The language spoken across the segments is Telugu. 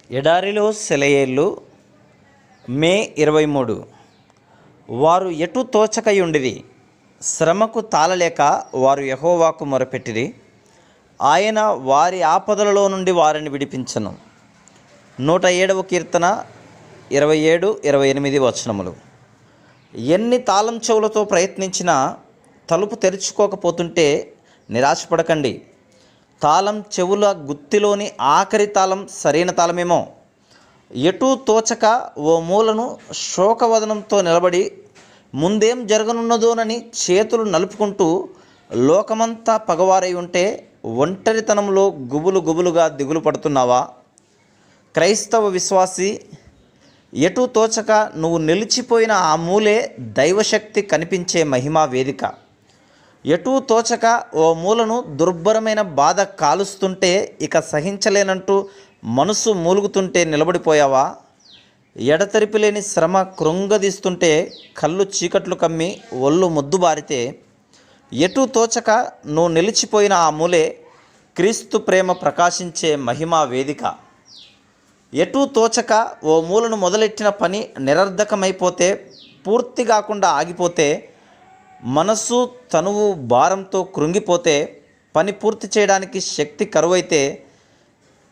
ఎడారిలో సెలయేళ్ళు మే 23. వారు ఎటు తోచకయుండిరి, శ్రమకు తాళలేక వారు యెహోవాకు మొరపెట్టిరి. ఆయన వారి ఆపదలలో నుండి వారిని విడిపించెను. 107వ కీర్తన 27-28 వచనములు. ఎన్ని తాళం చెవులతో ప్రయత్నించినా తలుపు తెరుచుకోకపోతుంటే నిరాశపడకండి. తాళం చెవుల గుత్తిలోని ఆఖరి తాళం సరైన తాళమేమో. ఎటూ తోచక ఓ మూలను శోకవదనంతో నిలబడి ముందేం జరగనున్నదోనని చేతులు నలుపుకుంటూ లోకమంతా పగవారై ఉంటే ఒంటరితనంలో గుబులుగా దిగులు పడుతున్నావా? క్రైస్తవ విశ్వాసి, ఎటూ తోచక నువ్వు నిలిచిపోయిన ఆ మూలే దైవశక్తి కనిపించే మహిమా వేదిక. ఎటూ తోచక ఓ మూలను దుర్భరమైన బాధ కాలుస్తుంటే ఇక సహించలేనంటూ మనసు మూలుగుతుంటే నిలబడిపోయావా? ఎడతెరిపి లేని శ్రమ కృంగదీస్తుంటే కళ్ళు చీకట్లు కమ్మి ఒళ్ళు మొద్దుబారితే ఎటూ తోచక నువ్వు నిలిచిపోయిన ఆ మూలే క్రీస్తు ప్రేమ ప్రకాశించే మహిమా వేదిక. ఎటూ తోచక ఓ మూలను మొదలెట్టిన పని నిరర్ధకమైపోతే, పూర్తి కాకుండా ఆగిపోతే, మనసు తనువు భారంతో కృంగిపోతే, పని పూర్తి చేయడానికి శక్తి కరువైతే,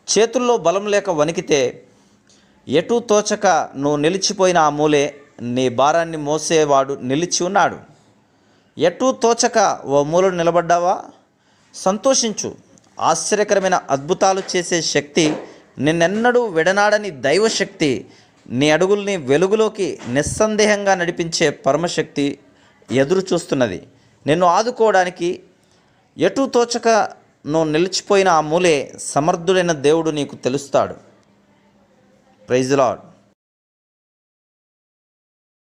చేతుల్లో బలం లేక వణికితే, ఎటూ తోచక నువ్వు నిలిచిపోయిన ఆ మూలే నీ భారాన్ని మోసేవాడు నిలిచి ఉన్నాడు. ఎటూ తోచక ఓ మూలను నిలబడ్డావా? సంతోషించు. ఆశ్చర్యకరమైన అద్భుతాలు చేసే శక్తి, నిన్నెన్నడూ విడనాడని దైవశక్తి, నీ అడుగుల్ని వెలుగులోకి నిస్సందేహంగా నడిపించే పరమశక్తి ఎదురు చూస్తున్నది నిన్ను ఆదుకోవడానికి. ఎటూ తోచక నువ్వు నిలిచిపోయిన ఆ మూలే సమర్థుడైన దేవుడు నీకు తెలుస్తాడు. Praise the lord.